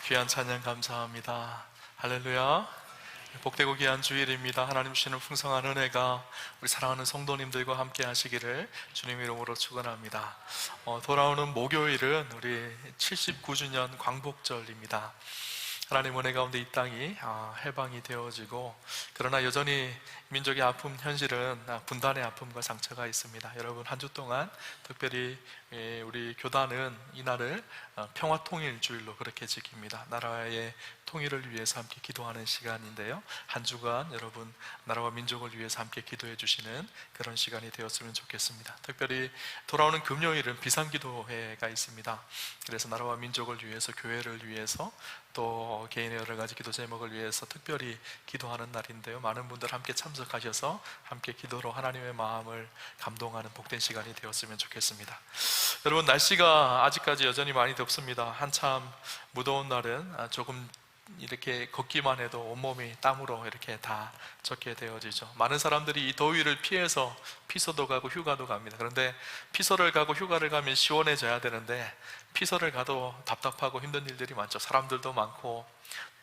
귀한 찬양 감사합니다. 할렐루야. 복되고 귀한 주일입니다. 하나님 주시는 풍성한 은혜가 우리 사랑하는 성도님들과 함께 하시기를 주님 이름으로 축원합니다. 돌아오는 목요일은 우리 79주년 광복절입니다. 하나님 은혜 가운데 이 땅이 해방이 되어지고, 그러나 여전히 민족의 아픔 현실은 분단의 아픔과 상처가 있습니다. 여러분, 한 주 동안 특별히 우리 교단은 이날을 평화통일주일로 그렇게 지킵니다. 나라의 통일을 위해서 함께 기도하는 시간인데요, 한 주간 여러분 나라와 민족을 위해서 함께 기도해 주시는 그런 시간이 되었으면 좋겠습니다. 특별히 돌아오는 금요일은 비상기도회가 있습니다. 그래서 나라와 민족을 위해서, 교회를 위해서, 또 개인의 여러 가지 기도 제목을 위해서 특별히 기도하는 날인데요, 많은 분들 함께 참석하셔서 함께 기도로 하나님의 마음을 감동하는 복된 시간이 되었으면 좋겠습니다. 여러분, 날씨가 아직까지 여전히 많이 덥습니다. 한참 무더운 날은 조금 이렇게 걷기만 해도 온몸이 땀으로 이렇게 다 젖게 되어지죠. 많은 사람들이 이 더위를 피해서 피서도 가고 휴가도 갑니다. 그런데 피서를 가고 휴가를 가면 시원해져야 되는데 피서를 가도 답답하고 힘든 일들이 많죠. 사람들도 많고,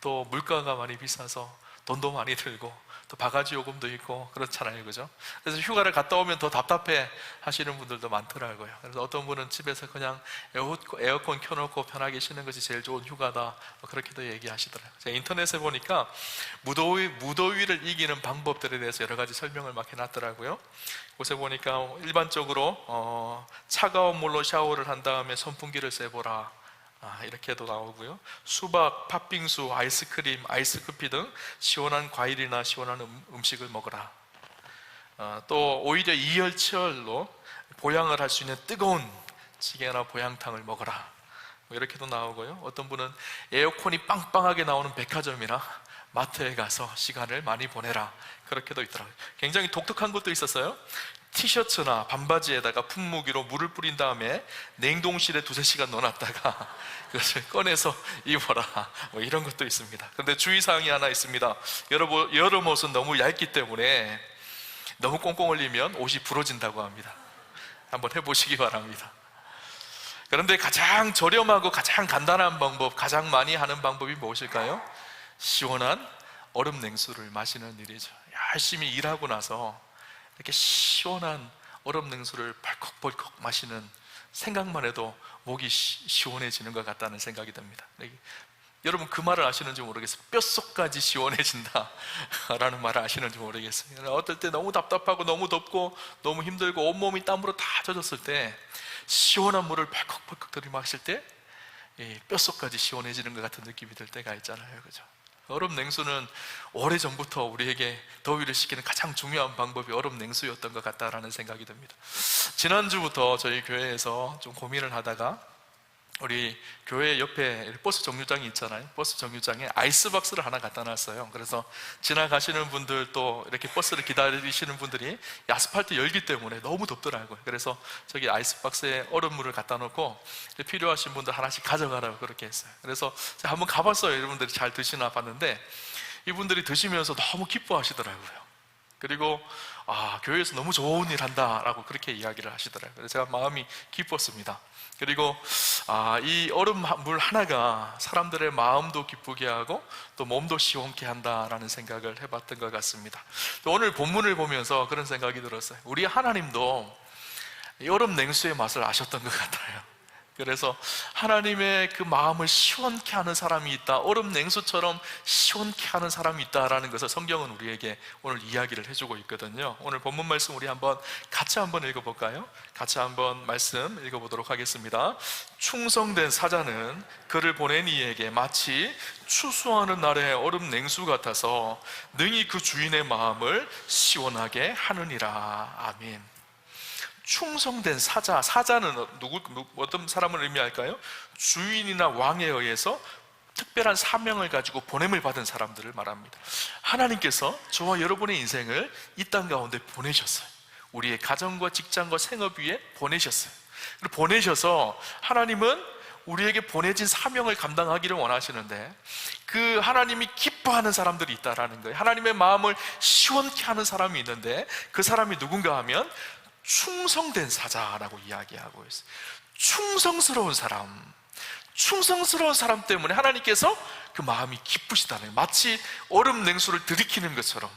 또 물가가 많이 비싸서 돈도 많이 들고, 또 바가지 요금도 있고 그렇잖아요, 그죠? 그래서 휴가를 갔다 오면 더 답답해 하시는 분들도 많더라고요. 그래서 어떤 분은 집에서 그냥 에어컨 켜놓고 편하게 쉬는 것이 제일 좋은 휴가다, 그렇게도 얘기하시더라고요. 제가 인터넷에 보니까 무더위를 이기는 방법들에 대해서 여러 가지 설명을 막 해놨더라고요. 곳에 보니까 일반적으로 차가운 물로 샤워를 한 다음에 선풍기를 쐬보라, 이렇게도 나오고요. 수박, 팥빙수, 아이스크림, 아이스커피 등 시원한 과일이나 시원한 음식을 먹어라. 또 오히려 이열치열로 보양을 할 수 있는 뜨거운 찌개나 보양탕을 먹어라, 이렇게도 나오고요. 어떤 분은 에어컨이 빵빵하게 나오는 백화점이나 마트에 가서 시간을 많이 보내라, 그렇게도 있더라고요. 굉장히 독특한 것도 있었어요. 티셔츠나 반바지에다가 분무기로 물을 뿌린 다음에 냉동실에 2-3시간 넣어놨다가 그것을 꺼내서 입어라, 이런 것도 있습니다. 그런데 주의사항이 하나 있습니다. 여름 옷은 너무 얇기 때문에 너무 꽁꽁 얼리면 옷이 부러진다고 합니다. 한번 해보시기 바랍니다. 그런데 가장 저렴하고 가장 간단한 방법, 가장 많이 하는 방법이 무엇일까요? 시원한 얼음 냉수를 마시는 일이죠. 열심히 일하고 나서 이렇게 시원한 얼음 냉수를 벌컥벌컥 마시는 생각만 해도 목이 시원해지는 것 같다는 생각이 듭니다. 여러분, 그 말을 아시는지 모르겠어요. 뼛속까지 시원해진다 라는 말을 아시는지 모르겠어요. 어떨 때 너무 답답하고 너무 덥고 너무 힘들고 온몸이 땀으로 다 젖었을 때 시원한 물을 벌컥벌컥 들이마실 때 뼛속까지 시원해지는 것 같은 느낌이 들 때가 있잖아요, 그죠? 얼음 냉수는 오래전부터 우리에게 더위를 식히는 가장 중요한 방법이 얼음 냉수였던 것 같다라는 생각이 듭니다. 지난주부터 저희 교회에서 좀 고민을 하다가 우리 교회 옆에 버스 정류장이 있잖아요. 버스 정류장에 아이스박스를 하나 갖다 놨어요. 그래서 지나가시는 분들, 또 이렇게 버스를 기다리시는 분들이 아스팔트 열기 때문에 너무 덥더라고요. 그래서 저기 아이스박스에 얼음물을 갖다 놓고 필요하신 분들 하나씩 가져가라고 그렇게 했어요. 그래서 제가 한번 가봤어요. 여러분들이 잘 드시나 봤는데 이분들이 드시면서 너무 기뻐하시더라고요. 그리고 교회에서 너무 좋은 일 한다라고 그렇게 이야기를 하시더라고요. 그래서 제가 마음이 기뻤습니다. 그리고 이 얼음물 하나가 사람들의 마음도 기쁘게 하고 또 몸도 시원케 한다라는 생각을 해봤던 것 같습니다. 또 오늘 본문을 보면서 그런 생각이 들었어요. 우리 하나님도 이 얼음 냉수의 맛을 아셨던 것 같아요. 그래서 하나님의 그 마음을 시원케 하는 사람이 있다, 얼음 냉수처럼 시원케 하는 사람이 있다라는 것을 성경은 우리에게 오늘 이야기를 해주고 있거든요. 오늘 본문 말씀 우리 같이 한번 읽어볼까요? 같이 한번 말씀 읽어보도록 하겠습니다. 충성된 사자는 그를 보낸 이에게 마치 추수하는 날의 얼음 냉수 같아서 능히 그 주인의 마음을 시원하게 하느니라. 아멘. 충성된 사자, 사자는 어떤 사람을 의미할까요? 주인이나 왕에 의해서 특별한 사명을 가지고 보냄을 받은 사람들을 말합니다. 하나님께서 저와 여러분의 인생을 이 땅 가운데 보내셨어요. 우리의 가정과 직장과 생업 위에 보내셨어요. 보내셔서 하나님은 우리에게 보내진 사명을 감당하기를 원하시는데 그 하나님이 기뻐하는 사람들이 있다라는 거예요. 하나님의 마음을 시원케 하는 사람이 있는데 그 사람이 누군가 하면 충성된 사자라고 이야기하고 있어요. 충성스러운 사람, 충성스러운 사람 때문에 하나님께서 그 마음이 기쁘시다는 거예요. 마치 얼음 냉수를 들이키는 것처럼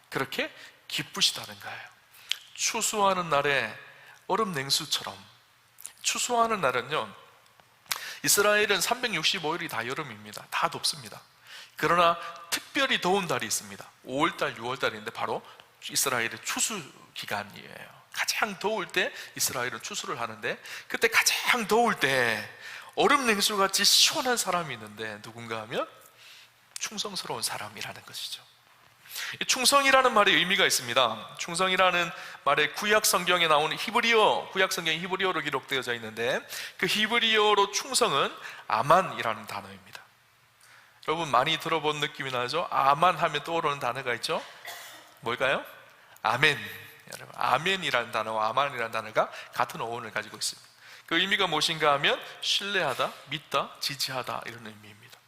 그렇게 기쁘시다는 거예요. 추수하는 날에 얼음 냉수처럼. 추수하는 날은요, 이스라엘은 365일이 다 여름입니다. 다 덥습니다. 그러나 특별히 더운 달이 있습니다. 5월달, 6월달인데 바로 이스라엘의 추수 기간이에요. 가장 더울 때 이스라엘은 추수를 하는데, 그때 가장 더울 때 얼음 냉수같이 시원한 사람이 있는데 누군가 하면 충성스러운 사람이라는 것이죠. 충성이라는 말에 의미가 있습니다. 충성이라는 말에 구약 성경에 나오는 히브리어, 구약 성경이 히브리어로 기록되어져 있는데, 그 히브리어로 충성은 아만이라는 단어입니다. 여러분 많이 들어본 느낌이 나죠? 아만 하면 떠오르는 단어가 있죠? 뭘까요? 아멘. 여러분, 아멘이라는 단어와 아만이라는 단어가 같은 어원을 가지고 있습니다. 그 의미가 무엇인가 하면 신뢰하다, 믿다, 지지하다, 이런 의미입니다.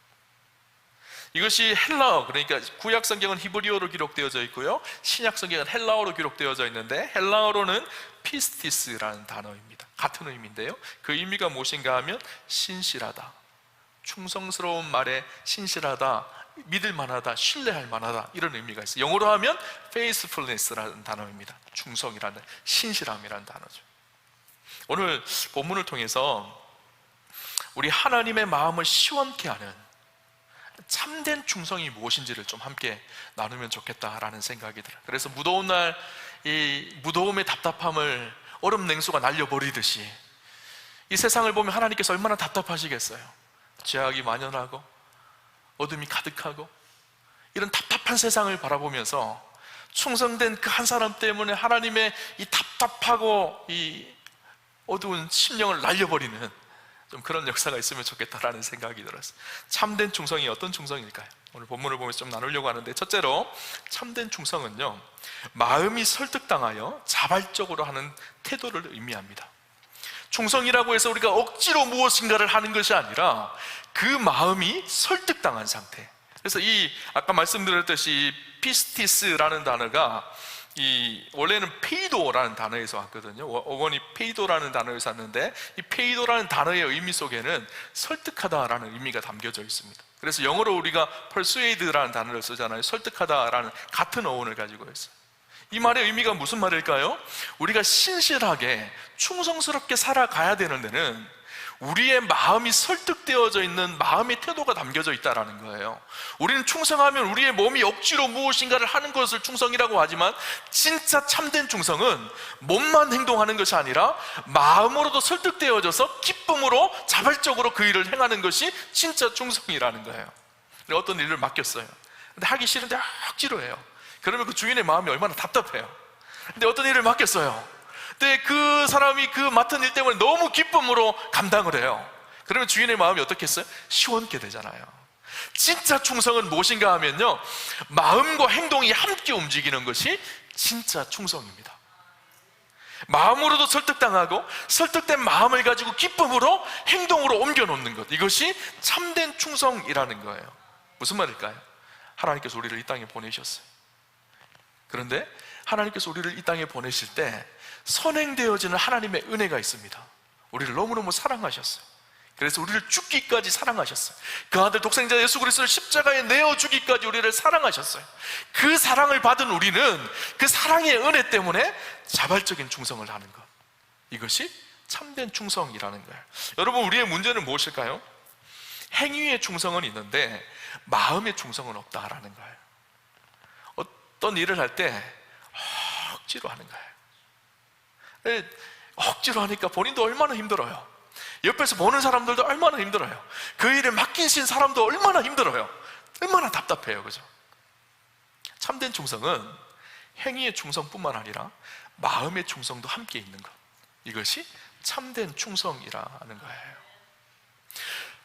이것이 헬라어, 그러니까 구약 성경은 히브리어로 기록되어져 있고요, 신약 성경은 헬라어로 기록되어져 있는데, 헬라어로는 피스티스라는 단어입니다. 같은 의미인데요, 그 의미가 무엇인가 하면 신실하다, 충성스러운 말에 신실하다, 믿을 만하다, 신뢰할 만하다, 이런 의미가 있어요. 영어로 하면 faithfulness라는 단어입니다. 충성이라는, 신실함이라는 단어죠. 오늘 본문을 통해서 우리 하나님의 마음을 시원케 하는 참된 충성이 무엇인지를 좀 함께 나누면 좋겠다라는 생각이 들어요. 그래서 무더운 날 이 무더움의 답답함을 얼음 냉수가 날려버리듯이 이 세상을 보면 하나님께서 얼마나 답답하시겠어요. 죄악이 만연하고 어둠이 가득하고 이런 답답한 세상을 바라보면서 충성된 그 한 사람 때문에 하나님의 이 답답하고 이 어두운 심령을 날려버리는 좀 그런 역사가 있으면 좋겠다라는 생각이 들었어요. 참된 충성이 어떤 충성일까요? 오늘 본문을 보면서 좀 나누려고 하는데, 첫째로 참된 충성은요, 마음이 설득당하여 자발적으로 하는 태도를 의미합니다. 충성이라고 해서 우리가 억지로 무엇인가를 하는 것이 아니라 그 마음이 설득당한 상태. 그래서 이 아까 말씀드렸듯이 피스티스라는 단어가 원래는 페이도라는 단어에서 왔거든요. 어원이 페이도라는 단어에서 왔는데, 이 페이도라는 단어의 의미 속에는 설득하다라는 의미가 담겨져 있습니다. 그래서 영어로 우리가 persuade라는 단어를 쓰잖아요. 설득하다라는 같은 어원을 가지고 있어요. 이 말의 의미가 무슨 말일까요? 우리가 신실하게 충성스럽게 살아가야 되는 데는 우리의 마음이 설득되어져 있는 마음의 태도가 담겨져 있다는 거예요. 우리는 충성하면 우리의 몸이 억지로 무엇인가를 하는 것을 충성이라고 하지만, 진짜 참된 충성은 몸만 행동하는 것이 아니라 마음으로도 설득되어져서 기쁨으로 자발적으로 그 일을 행하는 것이 진짜 충성이라는 거예요. 어떤 일을 맡겼어요. 근데 하기 싫은데 억지로 해요. 그러면 그 주인의 마음이 얼마나 답답해요. 근데 어떤 일을 맡겼어요. 근데 그 사람이 그 맡은 일 때문에 너무 기쁨으로 감당을 해요. 그러면 주인의 마음이 어떻겠어요? 시원케 되잖아요. 진짜 충성은 무엇인가 하면요, 마음과 행동이 함께 움직이는 것이 진짜 충성입니다. 마음으로도 설득당하고 설득된 마음을 가지고 기쁨으로 행동으로 옮겨놓는 것, 이것이 참된 충성이라는 거예요. 무슨 말일까요? 하나님께서 우리를 이 땅에 보내셨어요. 그런데 하나님께서 우리를 이 땅에 보내실 때 선행되어지는 하나님의 은혜가 있습니다. 우리를 너무너무 사랑하셨어요. 그래서 우리를 죽기까지 사랑하셨어요. 그 아들 독생자 예수 그리스도를 십자가에 내어주기까지 우리를 사랑하셨어요. 그 사랑을 받은 우리는 그 사랑의 은혜 때문에 자발적인 충성을 하는 것, 이것이 참된 충성이라는 거예요. 여러분, 우리의 문제는 무엇일까요? 행위의 충성은 있는데 마음의 충성은 없다라는 거예요. 어떤 일을 할 때 억지로 하는 거예요. 억지로 하니까 본인도 얼마나 힘들어요. 옆에서 보는 사람들도 얼마나 힘들어요. 그 일을 맡기신 사람도 얼마나 힘들어요. 얼마나 답답해요. 그죠? 참된 충성은 행위의 충성뿐만 아니라 마음의 충성도 함께 있는 것, 이것이 참된 충성이라는 거예요.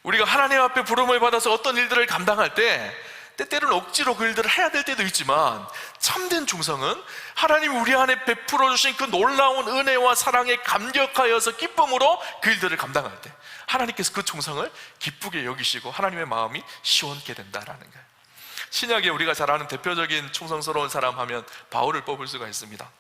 우리가 하나님 앞에 부름을 받아서 어떤 일들을 감당할 때 때때로는 억지로 그 일들을 해야 될 때도 있지만, 참된 충성은 하나님이 우리 안에 베풀어 주신 그 놀라운 은혜와 사랑에 감격하여서 기쁨으로 그 일들을 감당할 때 하나님께서 그 충성을 기쁘게 여기시고 하나님의 마음이 시원케 된다라는 거예요. 신약에 우리가 잘 아는 대표적인 충성스러운 사람 하면 바울을 뽑을 수가 있습니다.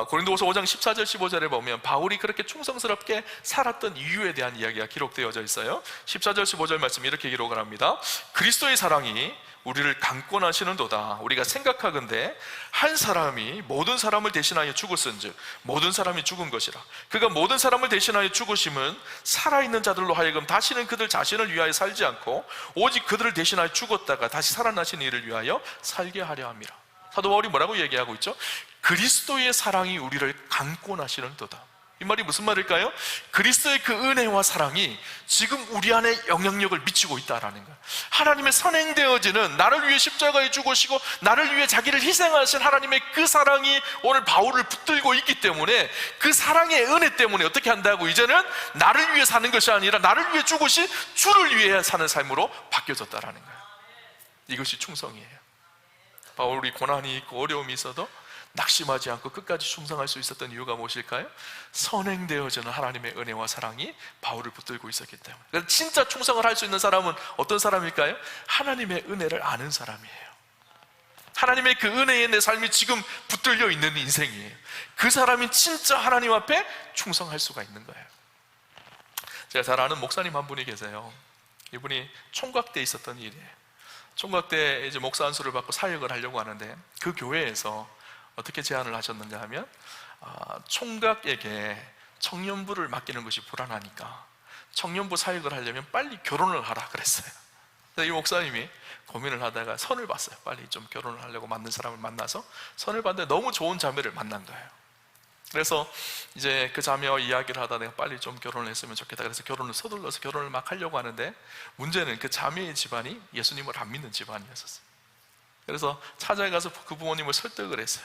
고린도후서 5장 14절 15절에 보면 바울이 그렇게 충성스럽게 살았던 이유에 대한 이야기가 기록되어져 있어요. 14절 15절 말씀 이렇게 기록을 합니다. 그리스도의 사랑이 우리를 강권하시는도다. 우리가 생각하건대 한 사람이 모든 사람을 대신하여 죽었은즉 모든 사람이 죽은 것이라. 그가 모든 사람을 대신하여 죽으심은 살아있는 자들로 하여금 다시는 그들 자신을 위하여 살지 않고 오직 그들을 대신하여 죽었다가 다시 살아나신 이를 위하여 살게 하려 함이라. 사도 바울이 뭐라고 얘기하고 있죠? 그리스도의 사랑이 우리를 강권하시는도다. 이 말이 무슨 말일까요? 그리스도의 그 은혜와 사랑이 지금 우리 안에 영향력을 미치고 있다라는 거예요. 하나님의 선행되어지는, 나를 위해 십자가에 죽으시고 나를 위해 자기를 희생하신 하나님의 그 사랑이 오늘 바울을 붙들고 있기 때문에 그 사랑의 은혜 때문에 어떻게 한다고? 이제는 나를 위해 사는 것이 아니라 나를 위해 죽으신 주를 위해 사는 삶으로 바뀌어졌다라는 거예요. 이것이 충성이에요. 바울이 고난이 있고 어려움이 있어도 낙심하지 않고 끝까지 충성할 수 있었던 이유가 무엇일까요? 선행되어지는 하나님의 은혜와 사랑이 바울을 붙들고 있었기 때문에. 그래서 진짜 충성을 할 수 있는 사람은 어떤 사람일까요? 하나님의 은혜를 아는 사람이에요. 하나님의 그 은혜에 내 삶이 지금 붙들려 있는 인생이에요. 그 사람이 진짜 하나님 앞에 충성할 수가 있는 거예요. 제가 잘 아는 목사님 한 분이 계세요. 이분이 총각대에 있었던 일이에요. 총각대 이제 목사 안수를 받고 사역을 하려고 하는데 그 교회에서 어떻게 제안을 하셨는가 하면 총각에게 청년부를 맡기는 것이 불안하니까 청년부 사역을 하려면 빨리 결혼을 하라 그랬어요. 이 목사님이 고민을 하다가 선을 봤어요. 빨리 좀 결혼을 하려고 맞는 사람을 만나서 선을 봤는데 너무 좋은 자매를 만난 거예요. 그래서 이제 그 자매와 이야기를 하다 내가 빨리 좀 결혼을 했으면 좋겠다. 그래서 결혼을 서둘러서 결혼을 막 하려고 하는데 문제는 그 자매의 집안이 예수님을 안 믿는 집안이었어요. 그래서 찾아가서 그 부모님을 설득을 했어요.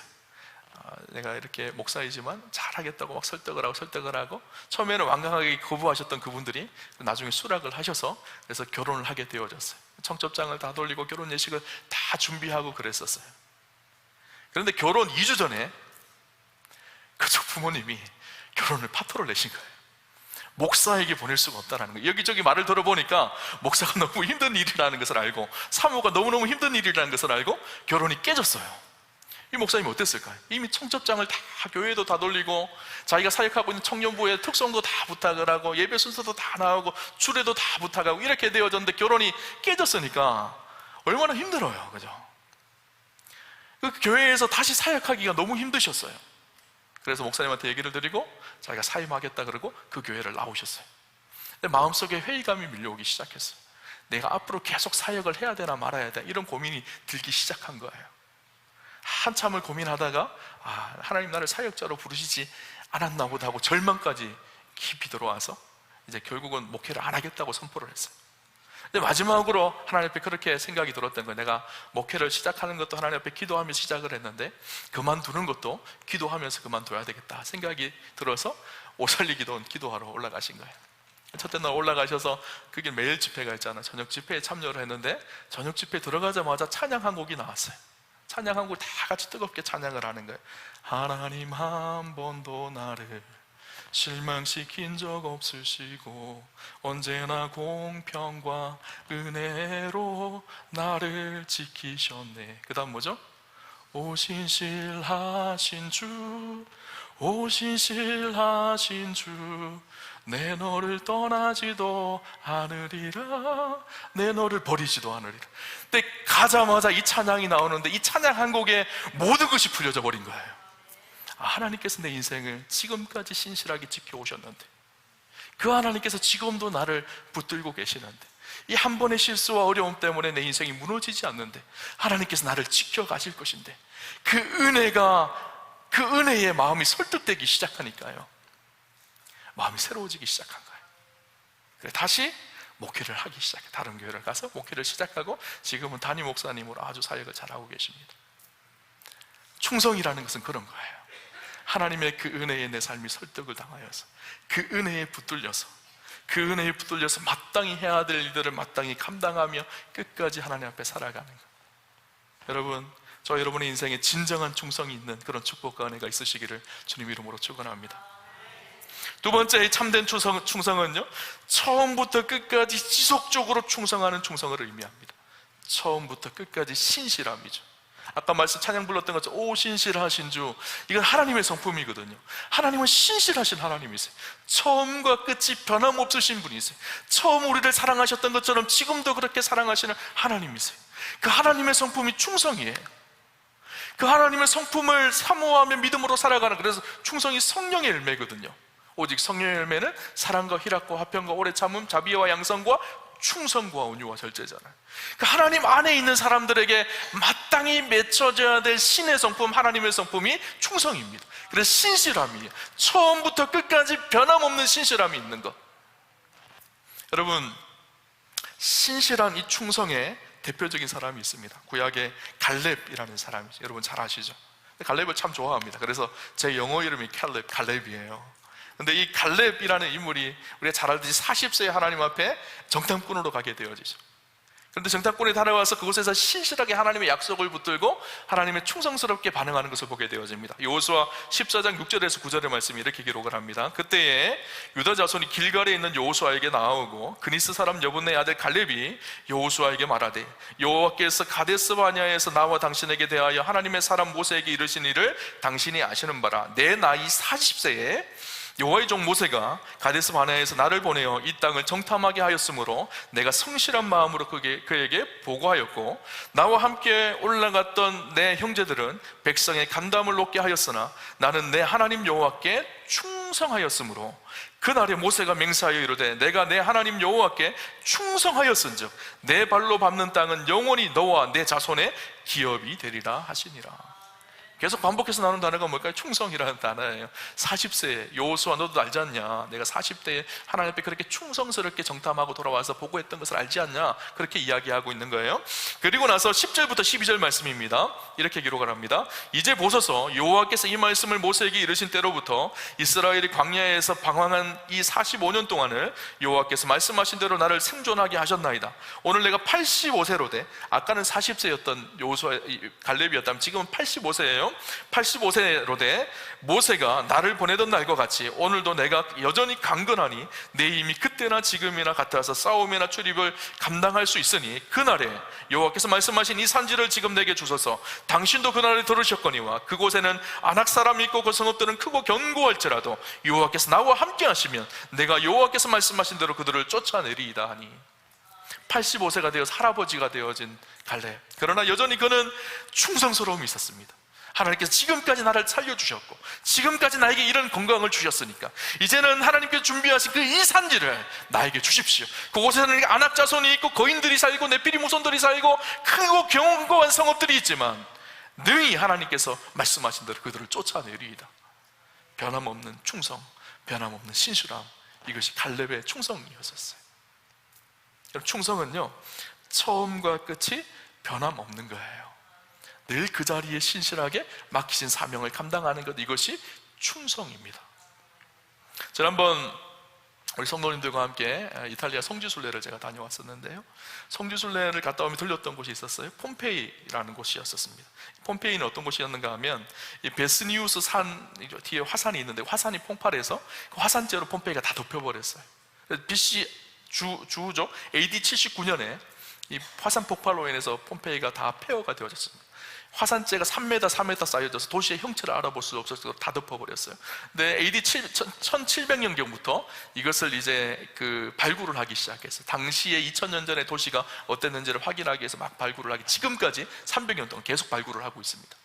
내가 이렇게 목사이지만 잘하겠다고 막 설득을 하고 처음에는 완강하게 거부하셨던 그분들이 나중에 수락을 하셔서 그래서 결혼을 하게 되어졌어요. 청첩장을 다 돌리고 결혼 예식을 다 준비하고 그랬었어요. 그런데 결혼 2주 전에 그쪽 부모님이 결혼을 파토를 내신 거예요. 목사에게 보낼 수가 없다는 거예요. 여기저기 말을 들어보니까 목사가 너무 힘든 일이라는 것을 알고 사모가 너무너무 힘든 일이라는 것을 알고 결혼이 깨졌어요. 이 목사님이 어땠을까요? 이미 청첩장을 다 교회도 다 돌리고 자기가 사역하고 있는 청년부의 특성도 다 부탁을 하고 예배 순서도 다 나오고 주례도 다 부탁하고 이렇게 되어졌는데 결혼이 깨졌으니까 얼마나 힘들어요. 그죠? 그 교회에서 다시 사역하기가 너무 힘드셨어요. 그래서 목사님한테 얘기를 드리고 자기가 사임하겠다 그러고 그 교회를 나오셨어요. 근데 마음속에 회의감이 밀려오기 시작했어요. 내가 앞으로 계속 사역을 해야 되나 말아야 되나 이런 고민이 들기 시작한 거예요. 한참을 고민하다가 하나님 나를 사역자로 부르시지 않았나 보다 하고 절망까지 깊이 들어와서 이제 결국은 목회를 안 하겠다고 선포를 했어요. 근데 마지막으로 하나님 앞에 그렇게 생각이 들었던 거예요. 내가 목회를 시작하는 것도 하나님 앞에 기도하며 시작을 했는데 그만두는 것도 기도하면서 그만둬야 되겠다 생각이 들어서 오살리 기도하러 올라가신 거예요. 첫째 날 올라가셔서 그게 매일 집회가 있잖아요. 저녁 집회에 참여를 했는데 저녁 집회에 들어가자마자 찬양 한 곡이 나왔어요. 찬양 한 곡 다 같이 뜨겁게 찬양을 하는 거예요. 하나님 한 번도 나를 실망시킨 적 없으시고 언제나 공평과 은혜로 나를 지키셨네. 그 다음 뭐죠? 오신실하신 주, 오신실하신 주, 내 너를 떠나지도 않으리라, 내 너를 버리지도 않으리라. 근데 가자마자 이 찬양이 나오는데 이 찬양 한 곡에 모든 것이 풀려져 버린 거예요. 하나님께서 내 인생을 지금까지 신실하게 지켜오셨는데 그 하나님께서 지금도 나를 붙들고 계시는데 이 한 번의 실수와 어려움 때문에 내 인생이 무너지지 않는데 하나님께서 나를 지켜가실 것인데 그 은혜에 마음이 설득되기 시작하니까요, 마음이 새로워지기 시작한 거예요. 그래서 다시 목회를 하기 시작해요. 다른 교회를 가서 목회를 시작하고 지금은 담임 목사님으로 아주 사역을 잘하고 계십니다. 충성이라는 것은 그런 거예요. 하나님의 그 은혜에 내 삶이 설득을 당하여서 그 은혜에 붙들려서 마땅히 해야 될 일들을 마땅히 감당하며 끝까지 하나님 앞에 살아가는 것. 여러분, 저 여러분의 인생에 진정한 충성이 있는 그런 축복과 은혜가 있으시기를 주님 이름으로 축원합니다. 두 번째, 참된 충성은요, 처음부터 끝까지 지속적으로 충성하는 충성을 의미합니다. 처음부터 끝까지 신실함이죠. 아까 말씀 찬양 불렀던 것처럼 오 신실하신 주, 이건 하나님의 성품이거든요. 하나님은 신실하신 하나님이세요. 처음과 끝이 변함없으신 분이세요. 처음 우리를 사랑하셨던 것처럼 지금도 그렇게 사랑하시는 하나님이세요. 그 하나님의 성품이 충성이에요. 그 하나님의 성품을 사모하며 믿음으로 살아가는, 그래서 충성이 성령의 열매거든요. 오직 성령의 열매는 사랑과 희락과 화평과 오래 참음, 자비와 양선과 충성과 온유와 절제잖아요. 그 하나님 안에 있는 사람들에게 마땅히 맺혀져야 될 신의 성품, 하나님의 성품이 충성입니다. 그래서 신실함이에요. 처음부터 끝까지 변함없는 신실함이 있는 것. 여러분, 신실한 이 충성에 대표적인 사람이 있습니다. 구약의 갈렙이라는 사람이죠. 여러분 잘 아시죠? 갈렙을 참 좋아합니다. 그래서 제 영어 이름이 갈렙이에요. 근데 이 갈렙이라는 인물이 우리가 잘 알듯이 40세에 하나님 앞에 정탐꾼으로 가게 되어지죠. 그런데 정탐꾼이 다녀와서 그곳에서 신실하게 하나님의 약속을 붙들고 하나님의 충성스럽게 반응하는 것을 보게 되어집니다. 여호수아 14장 6절에서 9절의 말씀이 이렇게 기록을 합니다. 그때에 유다 자손이 길갈에 있는 여호수아에게 나아오고 그니스 사람 여분의 아들 갈렙이 여호수아에게 말하되 여호와께서 가데스 바냐에서 나와 당신에게 대하여 하나님의 사람 모세에게 이르신 일을 당신이 아시는 바라. 내 나이 40세에 여호와의 종 모세가 가데스 바네아에서 나를 보내어 이 땅을 정탐하게 하였으므로 내가 성실한 마음으로 그에게 보고하였고 나와 함께 올라갔던 내 형제들은 백성의 간담을 높게 하였으나 나는 내 하나님 여호와께 충성하였으므로 그날에 모세가 맹세하여 이르되 내가 내 하나님 여호와께 충성하였은즉 내 발로 밟는 땅은 영원히 너와 내 자손의 기업이 되리라 하시니라. 계속 반복해서 나오는 단어가 뭘까요? 충성이라는 단어예요. 40세에 여호수아 너도 알지 않냐? 내가 40대에 하나님 앞에 그렇게 충성스럽게 정탐하고 돌아와서 보고했던 것을 알지 않냐? 그렇게 이야기하고 있는 거예요. 그리고 나서 10절부터 12절 말씀입니다. 이렇게 기록을 합니다. 이제 보소서 여호와께서 이 말씀을 모세에게 이르신 때로부터 이스라엘이 광야에서 방황한 이 45년 동안을 여호와께서 말씀하신 대로 나를 생존하게 하셨나이다. 오늘 내가 85세로 돼, 아까는 40세였던 여호수아 갈렙이었다면 지금은 85세예요. 85세로 돼 모세가 나를 보내던 날과 같이 오늘도 내가 여전히 강건하니 내 힘이 그때나 지금이나 같아서 싸움이나 출입을 감당할 수 있으니 그날에 여호와께서 말씀하신 이 산지를 지금 내게 주소서. 당신도 그날에 들으셨거니와 그곳에는 아낙 사람이 있고 그 성읍들은 크고 견고할지라도 여호와께서 나와 함께 하시면 내가 여호와께서 말씀하신 대로 그들을 쫓아내리이다 하니. 85세가 되어서 할아버지가 되어진 갈렙. 그러나 여전히 그는 충성스러움이 있었습니다. 하나님께서 지금까지 나를 살려주셨고 지금까지 나에게 이런 건강을 주셨으니까 이제는 하나님께서 준비하신 그 이 산지를 나에게 주십시오. 그곳에는 아낙 자손이 있고 거인들이 살고 네피림 후손들이 살고 크고 견고한 성읍들이 있지만 능히 하나님께서 말씀하신 대로 그들을 쫓아내리이다. 변함없는 충성, 변함없는 신실함, 이것이 갈렙의 충성이었었어요. 여러분, 충성은요 처음과 끝이 변함없는 거예요. 늘 그 자리에 신실하게 맡기신 사명을 감당하는 것, 이것이 충성입니다. 지난번 우리 성도님들과 함께 이탈리아 성지순례를 제가 다녀왔었는데요, 성지순례를 갔다 오면 들렸던 곳이 있었어요. 폼페이라는 곳이었습니다. 폼페이는 어떤 곳이었는가 하면 이 베스니우스 산 뒤에 화산이 있는데 화산이 폭발해서 그 화산재로 폼페이가 다 덮여버렸어요. BC 주죠. AD 79년에 이 화산 폭발로 인해서 폼페이가 다 폐허가 되어졌습니다. 화산재가 3m, 4m 쌓여져서 도시의 형체를 알아볼 수 없어서 다 덮어버렸어요. 근데 AD 1700년경부터 이것을 이제 발굴을 하기 시작했어요. 당시에 2000년 전에 도시가 어땠는지를 확인하기 위해서 막 발굴을 하기, 지금까지 300년 동안 계속 발굴을 하고 있습니다.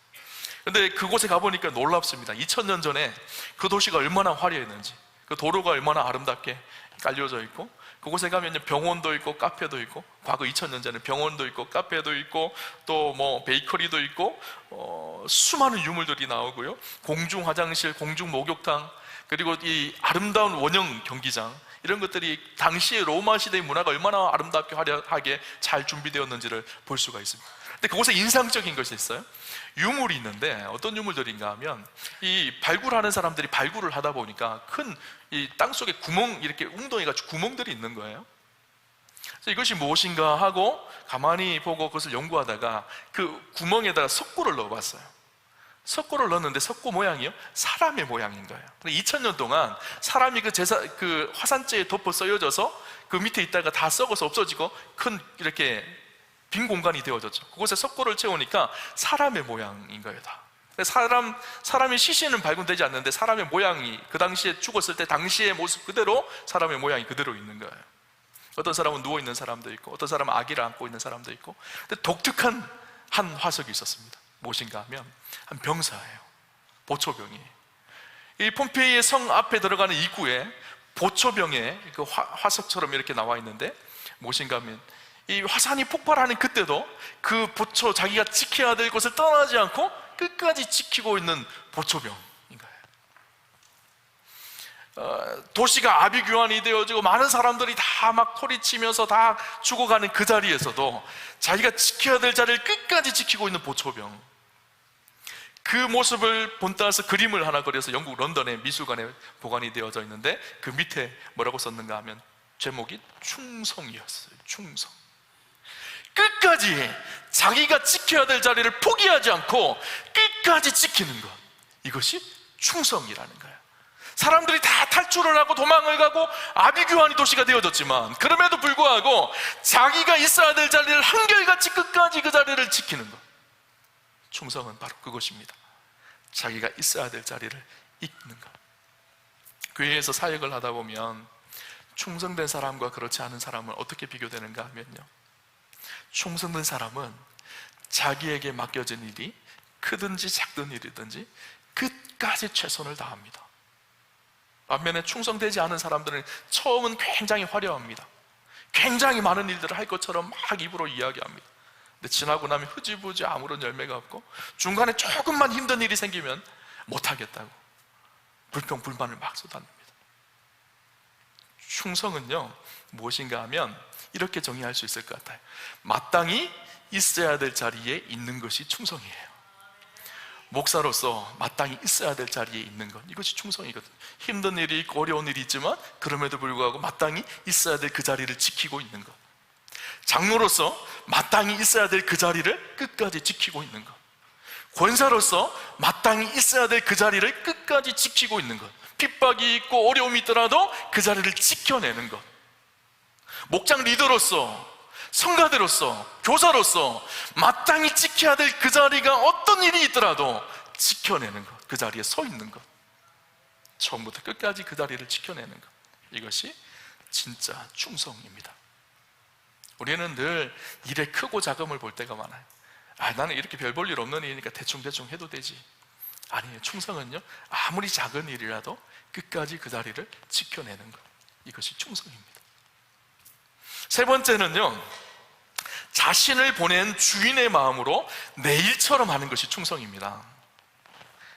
근데 그곳에 가보니까 놀랍습니다. 2000년 전에 그 도시가 얼마나 화려했는지, 그 도로가 얼마나 아름답게 깔려져 있고, 그곳에 가면 병원도 있고 카페도 있고, 과거 2000년 전에 병원도 있고 카페도 있고 또 뭐 베이커리도 있고 수많은 유물들이 나오고요, 공중 화장실, 공중 목욕탕, 그리고 이 아름다운 원형 경기장, 이런 것들이 당시의 로마 시대의 문화가 얼마나 아름답게 화려하게 잘 준비되었는지를 볼 수가 있습니다. 근데 그곳에 인상적인 것이 있어요. 유물이 있는데 어떤 유물들인가 하면 이 발굴하는 사람들이 발굴을 하다 보니까 큰 이 땅속에 구멍, 이렇게 웅덩이가 구멍들이 있는 거예요. 그래서 이것이 무엇인가 하고 가만히 보고 그것을 연구하다가 그 구멍에다가 석고를 넣어봤어요. 석고를 넣었는데 석고 모양이요, 사람의 모양인 거예요. 2000년 동안 사람이 그 화산재에 덮어 써여져서 그 밑에 있다가 다 썩어서 없어지고 큰 이렇게 빈 공간이 되어졌죠. 그곳에 석고를 채우니까 사람의 모양인 거예요. 다. 사람이 시신은 발견되지 않는데 사람의 모양이 그 당시에 죽었을 때 당시의 모습 그대로 사람의 모양이 그대로 있는 거예요. 어떤 사람은 누워있는 사람도 있고 어떤 사람은 아기를 안고 있는 사람도 있고. 근데 독특한 한 화석이 있었습니다. 무엇인가 하면 한 병사예요. 보초병이. 이 폼페이의 성 앞에 들어가는 입구에 보초병에 그 화석처럼 이렇게 나와 있는데 무엇인가 하면 이 화산이 폭발하는 그때도 그 보초, 자기가 지켜야 될 것을 떠나지 않고 끝까지 지키고 있는 보초병인 거예요. 도시가 아비규환이 되어지고 많은 사람들이 다 막 소리치면서 다 죽어가는 그 자리에서도 자기가 지켜야 될 자리를 끝까지 지키고 있는 보초병, 그 모습을 본따서 그림을 하나 그려서 영국 런던의 미술관에 보관이 되어져 있는데 그 밑에 뭐라고 썼는가 하면 제목이 충성이었어요. 충성. 끝까지 자기가 지켜야 될 자리를 포기하지 않고 끝까지 지키는 것, 이것이 충성이라는 거예요. 사람들이 다 탈출을 하고 도망을 가고 아비규환이 도시가 되어졌지만 그럼에도 불구하고 자기가 있어야 될 자리를 한결같이 끝까지 그 자리를 지키는 것, 충성은 바로 그것입니다. 자기가 있어야 될 자리를 잇는 것. 교회에서 사역을 하다 보면 충성된 사람과 그렇지 않은 사람은 어떻게 비교되는가 하면요, 충성된 사람은 자기에게 맡겨진 일이 크든지 작든 일이든지 끝까지 최선을 다합니다. 반면에 충성되지 않은 사람들은 처음은 굉장히 화려합니다. 굉장히 많은 일들을 할 것처럼 막 입으로 이야기합니다. 근데 지나고 나면 흐지부지 아무런 열매가 없고 중간에 조금만 힘든 일이 생기면 못하겠다고 불평 불만을 막 쏟아냅니다. 충성은요 무엇인가 하면 이렇게 정의할 수 있을 것 같아요. 마땅히 있어야 될 자리에 있는 것이 충성이에요. 목사로서 마땅히 있어야 될 자리에 있는 것, 이것이 충성이거든요. 힘든 일이 있고 어려운 일이 있지만 그럼에도 불구하고 마땅히 있어야 될 그 자리를 지키고 있는 것. 장로로서 마땅히 있어야 될 그 자리를 끝까지 지키고 있는 것. 권사로서 마땅히 있어야 될 그 자리를 끝까지 지키고 있는 것. 핍박이 있고 어려움이 있더라도 그 자리를 지켜내는 것. 목장 리더로서, 성가대로서, 교사로서 마땅히 지켜야 될 그 자리가 어떤 일이 있더라도 지켜내는 것, 그 자리에 서 있는 것, 처음부터 끝까지 그 자리를 지켜내는 것, 이것이 진짜 충성입니다. 우리는 늘 일의 크고 작음을 볼 때가 많아요. 나는 이렇게 별 볼 일 없는 일이니까 대충 해도 되지. 아니에요. 충성은요 아무리 작은 일이라도 끝까지 그 자리를 지켜내는 것, 이것이 충성입니다. 세 번째는요, 자신을 보낸 주인의 마음으로 내 일처럼 하는 것이 충성입니다.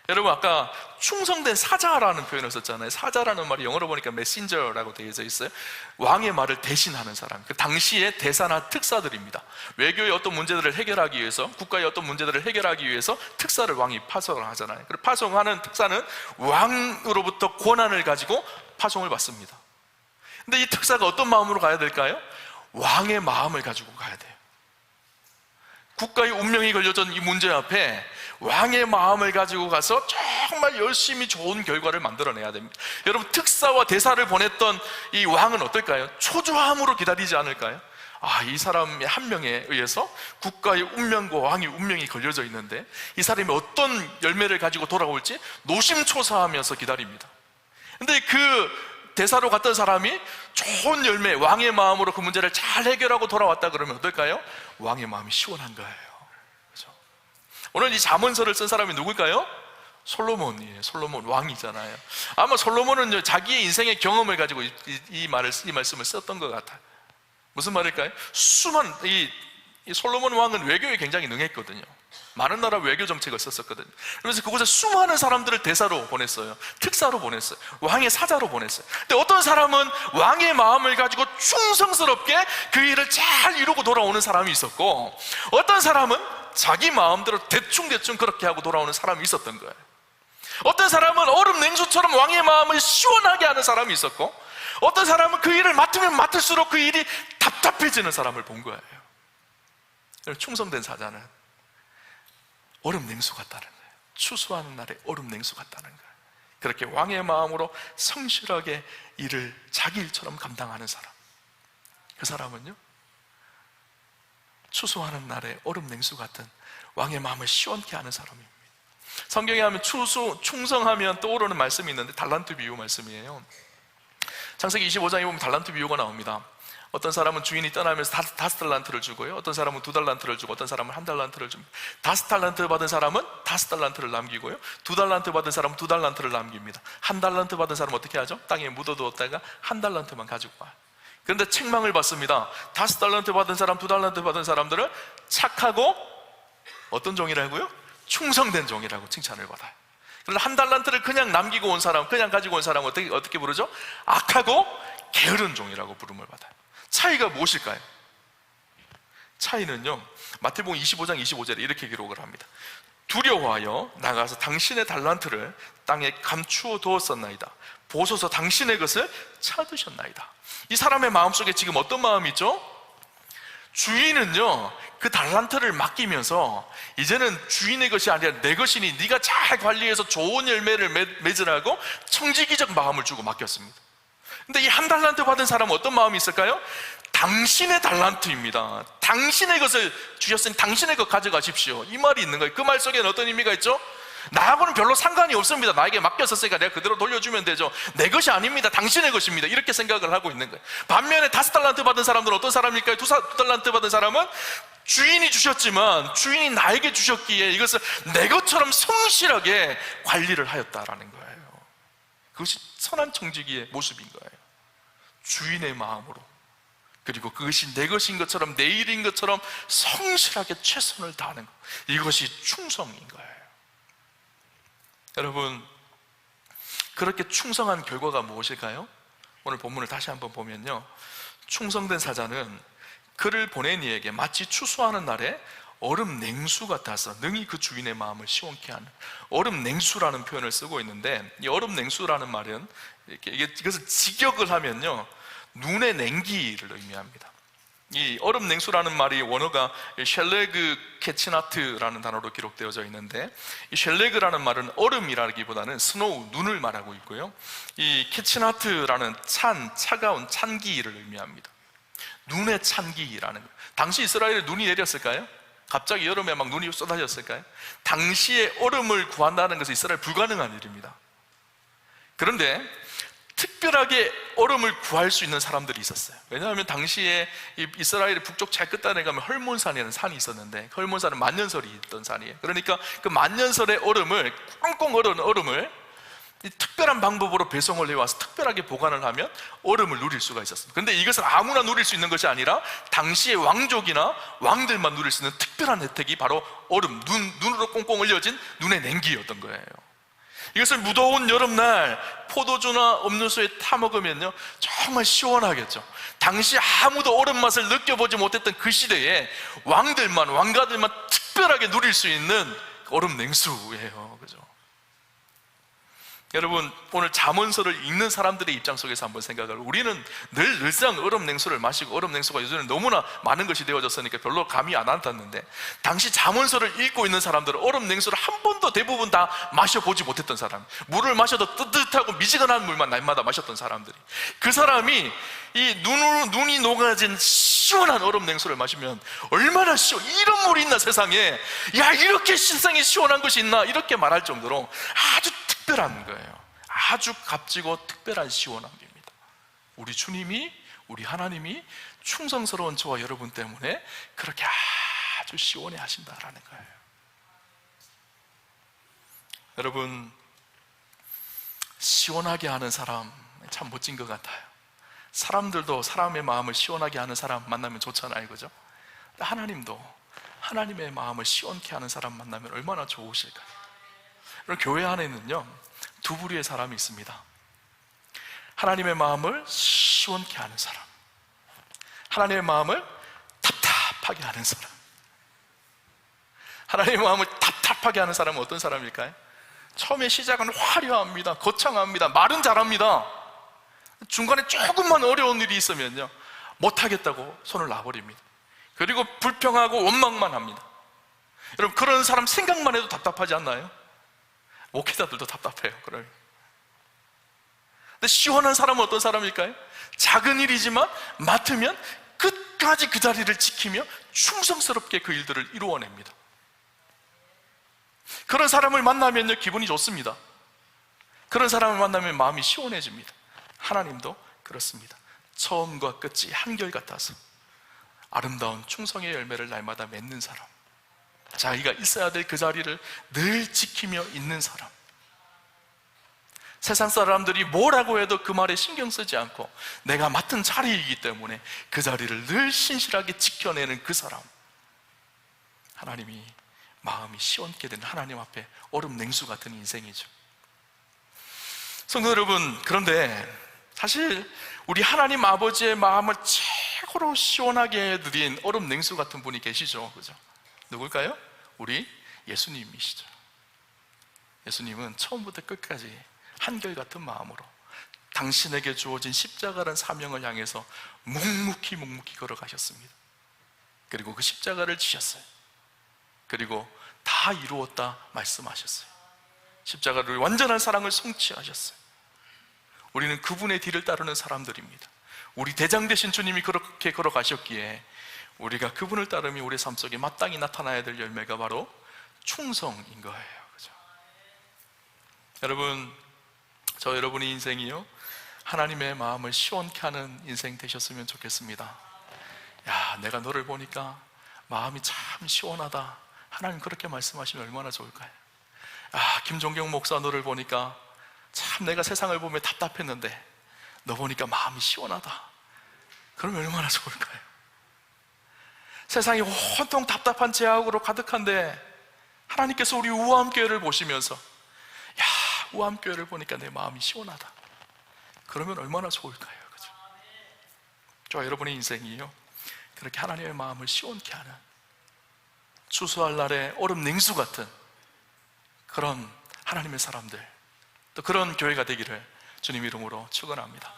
여러분 아까 충성된 사자라는 표현을 썼잖아요. 사자라는 말이 영어로 보니까 메신저라고 되어져 있어요. 왕의 말을 대신하는 사람, 그 당시의 대사나 특사들입니다. 외교의 어떤 문제들을 해결하기 위해서, 국가의 어떤 문제들을 해결하기 위해서 특사를 왕이 파송을 하잖아요. 그리고 파송하는 특사는 왕으로부터 권한을 가지고 파송을 받습니다. 근데 이 특사가 어떤 마음으로 가야 될까요? 왕의 마음을 가지고 가야 돼요. 국가의 운명이 걸려진 이 문제 앞에 왕의 마음을 가지고 가서 정말 열심히 좋은 결과를 만들어내야 됩니다. 여러분 특사와 대사를 보냈던 이 왕은 어떨까요? 초조함으로 기다리지 않을까요? 이 사람의 한 명에 의해서 국가의 운명과 왕의 운명이 걸려져 있는데 이 사람이 어떤 열매를 가지고 돌아올지 노심초사하면서 기다립니다. 근데 그 대사로 갔던 사람이 좋은 열매, 왕의 마음으로 그 문제를 잘 해결하고 돌아왔다 그러면 어떨까요? 왕의 마음이 시원한 거예요. 그렇죠? 오늘 이 잠언서를 쓴 사람이 누굴까요? 솔로몬이에요. 솔로몬 왕이잖아요. 아마 솔로몬은 자기의 인생의 경험을 가지고 이 말씀을 썼던 것 같아요. 무슨 말일까요? 이 솔로몬 왕은 외교에 굉장히 능했거든요. 많은 나라 외교 정책을 썼었거든요. 그래서 그곳에 수많은 사람들을 대사로 보냈어요. 특사로 보냈어요. 왕의 사자로 보냈어요. 근데 어떤 사람은 왕의 마음을 가지고 충성스럽게 그 일을 잘 이루고 돌아오는 사람이 있었고, 어떤 사람은 자기 마음대로 대충 그렇게 하고 돌아오는 사람이 있었던 거예요. 어떤 사람은 얼음 냉수처럼 왕의 마음을 시원하게 하는 사람이 있었고, 어떤 사람은 그 일을 맡으면 맡을수록 그 일이 답답해지는 사람을 본 거예요. 충성된 사자는 얼음 냉수 같다는 거예요. 추수하는 날에 얼음 냉수 같다는 거예요. 그렇게 왕의 마음으로 성실하게 일을 자기 일처럼 감당하는 사람, 그 사람은요 추수하는 날에 얼음 냉수 같은 왕의 마음을 시원케 하는 사람입니다. 성경에 하면 충성하면 떠오르는 말씀이 있는데 달란트 비유 말씀이에요. 창세기 25장에 보면 달란트 비유가 나옵니다. 어떤 사람은 주인이 떠나면서 5달란트를 주고요, 어떤 사람은 2달란트를 주고, 어떤 사람은 1달란트를 줍니다. 5달란트 받은 사람은 5달란트를 남기고요, 2달란트 받은 사람은 2달란트를 남깁니다. 1달란트 받은 사람은 어떻게 하죠? 땅에 묻어두었다가 1달란트만 가지고 와요. 그런데 책망을 받습니다. 5달란트 받은 사람, 2달란트 받은 사람들은 착하고 어떤 종이라고요? 충성된 종이라고 칭찬을 받아요. 그런데 1달란트를 그냥 남기고 온 사람, 그냥 가지고 온 사람은 어떻게 부르죠? 악하고 게으른 종이라고 부름을 받아요. 차이가 무엇일까요? 차이는요, 마태복음 25장 25절에 이렇게 기록을 합니다. 두려워하여 나가서 당신의 달란트를 땅에 감추어 두었었나이다. 보소서 당신의 것을 찾으셨나이다. 이 사람의 마음속에 지금 어떤 마음이 있죠? 주인은요, 그 달란트를 맡기면서 이제는 주인의 것이 아니라 내 것이니 네가 잘 관리해서 좋은 열매를 맺으라고 청지기적 마음을 주고 맡겼습니다. 근데 이 1달란트 받은 사람은 어떤 마음이 있을까요? 당신의 달란트입니다. 당신의 것을 주셨으니 당신의 것 가져가십시오, 이 말이 있는 거예요. 그 말 속에는 어떤 의미가 있죠? 나하고는 별로 상관이 없습니다. 나에게 맡겼었으니까 내가 그대로 돌려주면 되죠. 내 것이 아닙니다. 당신의 것입니다. 이렇게 생각을 하고 있는 거예요. 반면에 5달란트 받은 사람들은 어떤 사람일까요? 2달란트 받은 사람은 주인이 주셨지만 주인이 나에게 주셨기에 이것을 내 것처럼 성실하게 관리를 하였다라는 거예요. 그것이 선한 청지기의 모습인 거예요. 주인의 마음으로, 그리고 그것이 내 것인 것처럼, 내 일인 것처럼 성실하게 최선을 다하는 것, 이것이 충성인 거예요. 여러분, 그렇게 충성한 결과가 무엇일까요? 오늘 본문을 다시 한번 보면요, 충성된 사자는 그를 보낸 이에게 마치 추수하는 날에 얼음 냉수 같아서 능히 그 주인의 마음을 시원케 하는, 얼음 냉수라는 표현을 쓰고 있는데, 이 얼음 냉수라는 말은 이것을 직역을 하면요, 눈의 냉기를 의미합니다. 이 얼음 냉수라는 말이 원어가 셸레그 케치나트라는 단어로 기록되어져 있는데, 이 셸레그라는 말은 얼음이라기보다는 스노우, 눈을 말하고 있고요, 이 케치나트라는 차가운 찬기를 의미합니다. 눈의 찬기라는 거예요. 당시 이스라엘에 눈이 내렸을까요? 갑자기 여름에 막 눈이 쏟아졌을까요? 당시에 얼음을 구한다는 것은 이스라엘 불가능한 일입니다. 그런데 특별하게 얼음을 구할 수 있는 사람들이 있었어요. 왜냐하면 당시에 이스라엘의 북쪽 잘 끝단에 가면 헐몬산이라는 산이 있었는데, 헐몬산은 만년설이 있던 산이에요. 그러니까 그 만년설의 얼음을, 꽁꽁 얼은 얼음을 특별한 방법으로 배송을 해와서 특별하게 보관을 하면 얼음을 누릴 수가 있었습니다. 그런데 이것은 아무나 누릴 수 있는 것이 아니라 당시의 왕족이나 왕들만 누릴 수 있는 특별한 혜택이 바로 얼음, 눈으로 꽁꽁 얼려진 눈의 냉기였던 거예요. 이것을 무더운 여름날 포도주나 음료수에 타 먹으면요, 정말 시원하겠죠. 당시 아무도 얼음 맛을 느껴보지 못했던 그 시대에 왕가들만 특별하게 누릴 수 있는 얼음 냉수예요. 그죠? 여러분, 오늘 잠언서를 읽는 사람들의 입장 속에서 한번 생각을, 우리는 늘상 얼음 냉수를 마시고, 얼음 냉수가 요즘에 너무나 많은 것이 되어졌으니까 별로 감이 안 왔는데, 당시 잠언서를 읽고 있는 사람들은 얼음 냉수를 한 번도 대부분 다 마셔보지 못했던 사람, 물을 마셔도 뜨뜻하고 미지근한 물만 날마다 마셨던 사람들이, 그 사람이 이 눈이 녹아진 시원한 얼음 냉수를 마시면 얼마나 이런 물이 있나 세상에, 야, 이렇게 세상에 시원한 것이 있나, 이렇게 말할 정도로 아주 특별한 거예요. 아주 값지고 특별한 시원함입니다. 우리 주님이, 우리 하나님이 충성스러운 저와 여러분 때문에 그렇게 아주 시원해 하신다라는 거예요. 여러분, 시원하게 하는 사람 참 멋진 것 같아요. 사람들도 사람의 마음을 시원하게 하는 사람 만나면 좋잖아요, 그죠? 하나님도 하나님의 마음을 시원케 하는 사람 만나면 얼마나 좋으실까요? 그럼 교회 안에는요, 두 부류의 사람이 있습니다. 하나님의 마음을 시원케 하는 사람, 하나님의 마음을 답답하게 하는 사람. 하나님의 마음을 답답하게 하는 사람은 어떤 사람일까요? 처음에 시작은 화려합니다. 거창합니다. 말은 잘합니다. 중간에 조금만 어려운 일이 있으면요, 못하겠다고 손을 놔버립니다. 그리고 불평하고 원망만 합니다. 여러분, 그런 사람 생각만 해도 답답하지 않나요? 목회자들도 답답해요. 그래요. 근데 시원한 사람은 어떤 사람일까요? 작은 일이지만 맡으면 끝까지 그 자리를 지키며 충성스럽게 그 일들을 이루어냅니다. 그런 사람을 만나면요, 기분이 좋습니다. 그런 사람을 만나면 마음이 시원해집니다. 하나님도 그렇습니다. 처음과 끝이 한결같아서 아름다운 충성의 열매를 날마다 맺는 사람, 자기가 있어야 될 그 자리를 늘 지키며 있는 사람, 세상 사람들이 뭐라고 해도 그 말에 신경 쓰지 않고 내가 맡은 자리이기 때문에 그 자리를 늘 신실하게 지켜내는 그 사람, 하나님이 마음이 시원케 되는, 하나님 앞에 얼음 냉수 같은 인생이죠. 성도 여러분, 그런데 사실 우리 하나님 아버지의 마음을 최고로 시원하게 해드린 얼음 냉수 같은 분이 계시죠, 그죠? 누굴까요? 우리 예수님이시죠. 예수님은 처음부터 끝까지 한결같은 마음으로 당신에게 주어진 십자가라는 사명을 향해서 묵묵히 걸어가셨습니다. 그리고 그 십자가를 지셨어요. 그리고 다 이루었다 말씀하셨어요. 십자가를 완전한 사랑을 성취하셨어요. 우리는 그분의 뒤를 따르는 사람들입니다. 우리 대장 되신 주님이 그렇게 걸어가셨기에 우리가 그분을 따르면 우리 삶 속에 마땅히 나타나야 될 열매가 바로 충성인 거예요. 그죠? 여러분, 저 여러분의 인생이요, 하나님의 마음을 시원케 하는 인생 되셨으면 좋겠습니다. 야, 내가 너를 보니까 마음이 참 시원하다, 하나님 그렇게 말씀하시면 얼마나 좋을까요? 아, 김종경 목사 너를 보니까 참 내가 세상을 보며 답답했는데 너 보니까 마음이 시원하다, 그러면 얼마나 좋을까요? 세상이 온통 답답한 제약으로 가득한데 하나님께서 우리 우암교회를 보시면서 야, 우암교회를 보니까 내 마음이 시원하다, 그러면 얼마나 좋을까요? 그죠? 저 여러분의 인생이요, 그렇게 하나님의 마음을 시원케 하는, 추수할 날에 얼음 냉수 같은 그런 하나님의 사람들, 또 그런 교회가 되기를 주님 이름으로 축원합니다.